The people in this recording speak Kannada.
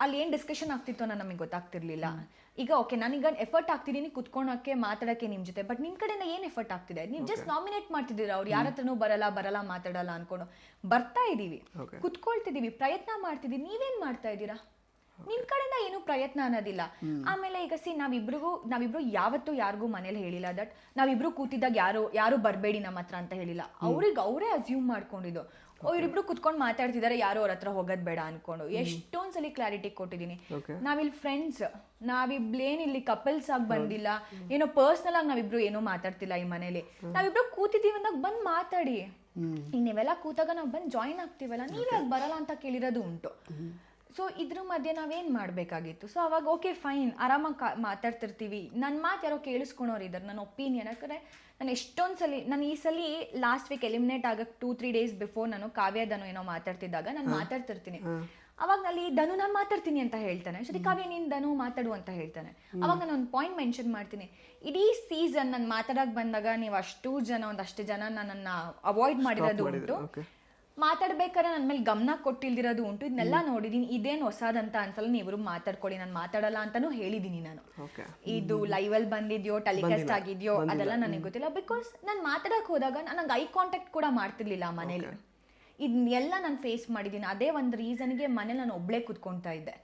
ಅಲ್ಲಿ ಏನ್ ಡಿಸ್ಕಷನ್ ಆಗ್ತಿತ್ತು ಅನ್ನೋ ನಮಗೆ ಗೊತ್ತಾಗ್ತಿರ್ಲಿಲ್ಲ. ಈಗ ಓಕೆ ನಾನೀಗ ಎಫರ್ಟ್ ಆಗ್ತಿದ್ದೀನಿ ಕುತ್ಕೊಳಕ್ಕೆ ಮಾತಾಡಕ್ಕೆ ನಿಮ್ ಜೊತೆ, ಬಟ್ ನಿಮ್ ಕಡೆಯಿಂದ ಏನ್ ಎಫರ್ಟ್ ಆಗ್ತಿದೆ? ನೀವು ಜಸ್ಟ್ ನಾಮಿನೇಟ್ ಮಾಡ್ತಿದ್ದೀರಾ, ಅವ್ರು ಯಾರ ಹತ್ರನೂ ಬರಲ್ಲ ಮಾತಾಡಲ್ಲ ಅನ್ಕೊಂಡು. ಬರ್ತಾ ಇದೀವಿ, ಕುತ್ಕೊಳ್ತಿದೀವಿ, ಪ್ರಯತ್ನ ಮಾಡ್ತಿದೀವಿ, ನೀವೇನ್ ಮಾಡ್ತಾ ಇದ್ದೀರಾ? ನಿಮ್ ಕಡೆಯಿಂದ ಏನು ಪ್ರಯತ್ನ ಅನ್ನೋದಿಲ್ಲ. ಆಮೇಲೆ ಈಗ ನಾವಿಬ್ರು ಯಾವತ್ತೂ ಯಾರಿಗೂ ಮನೇಲಿ ಹೇಳಿಲ್ಲ ದಟ್ ನಾವಿಬ್ರು ಕೂತಿದ್ದಾಗ ಯಾರು ಬರ್ಬೇಡಿ ನಮ್ಮ ಹತ್ರ ಅಂತ ಹೇಳಿಲ್ಲ. ಅವರೇ ಅಸ್ಯೂಮ್ ಮಾಡ್ಕೊಂಡಿದ್ದು, ಇವರಿಬ್ರು ಕುತ್ಕೊಂಡು ಮಾತಾಡ್ತಿದ್ದಾರೆ, ಯಾರು ಅವ್ರ ಹತ್ರ ಹೋಗೋದ್ ಬೇಡ ಅನ್ಕೊಂಡು. ಎಷ್ಟೊಂದ್ಸಲಿ ಕ್ಲಾರಿಟಿ ಕೊಟ್ಟಿದೀನಿ. ನಾವಿಲ್ಲಿ ಫ್ರೆಂಡ್ಸ್, ನಾವಿಬ್ಲೇನಿಲ್ಲಿ ಕಪಲ್ಸ್ ಆಗಿ ಬಂದಿಲ್ಲ, ಏನೋ ಪರ್ಸನಲ್ ಆಗಿ ನಾವಿಬ್ರು ಏನೋ ಮಾತಾಡ್ತಿಲ್ಲ ಈ ಮನೇಲಿ. ನಾವಿಬ್ರು ಕೂತಿದೀವಿ ಅಂದಾಗ ಬಂದ್ ಮಾತಾಡಿ. ಈಗ ನೀವೆಲ್ಲ ಕೂತಾಗ ನಾವು ಬಂದ್ ಜಾಯಿನ್ ಆಗ್ತೀವಲ್ಲ, ನೀವೇ ಬರಲ್ಲ ಅಂತ ಕೇಳಿರೋದು ಉಂಟು. ಸೊ ಇದ್ರ ಮಧ್ಯೆ ನಾವೇನ್ ಮಾಡ್ಬೇಕಾಗಿತ್ತು? ಸೊ ಅವಾಗ ಓಕೆ ಫೈನ್, ಆರಾಮಾಗಿ ಮಾತಾಡ್ತಿರ್ತೀವಿ, ನನ್ನ ಮಾತು ಯಾರೋ ಕೇಳಿಸ್ಕೊಳೋರು ಇದ್ದಾರೆ, ನನ್ನ ಒಪಿನಿಯನ್. ಯಾಕಂದ್ರೆ ನಾನು ಎಷ್ಟೊಂದ್ಸಲಿ, ನಾನು ಈ ಸಲ ಲಾಸ್ಟ್ ವೀಕ್ ಎಲಿಮಿನೇಟ್ ಆಗಕ್ಕೆ 2-3 ಡೇಸ್ ಬಿಫೋರ್ ನಾನು ಕಾವ್ಯದನು ಏನೋ ಮಾತಾಡ್ತಿದ್ದಾಗ ನಾನು ಮಾತಾಡ್ತಿರ್ತೀನಿ. ಅವಾಗ ನಲ್ಲಿ ಧನು ನಾನು ಮಾತಾಡ್ತೀನಿ ಅಂತ ಹೇಳ್ತಾನೆ, ಅಷ್ಟೊತ್ತಿಗೆ ಕಾವ್ಯ ನೀನ್ ಧನು ಮಾತಾಡು ಅಂತ ಹೇಳ್ತಾನೆ. ಅವಾಗ ನಾನು ಒಂದು ಪಾಯಿಂಟ್ ಮೆನ್ಷನ್ ಮಾಡ್ತೀನಿ, ಇಡೀ ಸೀಸನ್ ನಾನು ಮಾತಾಡಕ್ ಬಂದಾಗ ನೀವು ಒಂದಷ್ಟು ಜನ ನನ್ನನ್ನ ಅವಾಯ್ಡ್ ಮಾಡಿರೋದು ಉಂಟು, ಮಾತಾಡ್ಬೇಕಾದ್ರೆ ನನ್ನ ಮೇಲೆ ಗಮನ ಕೊಟ್ಟಿಲ್ದಿರೋದು ಉಂಟು. ಇದನ್ನೆಲ್ಲ ನೋಡಿದೀನಿ, ಇದೇನು ಹೊಸದಂತ ಅನ್ಸಲ್ಲ, ನೀವಿಬ್ರು ಮಾತಾಡ್ಕೊಳ್ಳಿ, ನಾನು ಮಾತಾಡಲ್ಲ ಅಂತಾನು ಹೇಳಿದೀನಿ ನಾನು. ಇದು ಲೈವ್ ಅಲ್ಲಿ ಬಂದಿದ್ಯೋ ಟೆಲಿಕಾಸ್ಟ್ ಆಗಿದ್ಯೋ ಅದೆಲ್ಲ ನನಗೆ ಗೊತ್ತಿಲ್ಲ. ಬಿಕಾಸ್ ನಾನು ಮಾತಾಡಕ್ ಹೋದಾಗ ನನಗೆ ಐ ಕಾಂಟ್ಯಾಕ್ಟ್ ಕೂಡ ಮಾಡ್ತಿರ್ಲಿಲ್ಲ ಮನೇಲಿ. ಇದನ್ನೆಲ್ಲ ನಾನು ಫೇಸ್ ಮಾಡಿದ್ದೀನಿ. ಅದೇ ಒಂದು ರೀಸನ್ಗೆ ಮನೇಲಿ ನಾನು ಒಬ್ಳೇ ಕುತ್ಕೊಂತಾ ಇದ್ದೆ.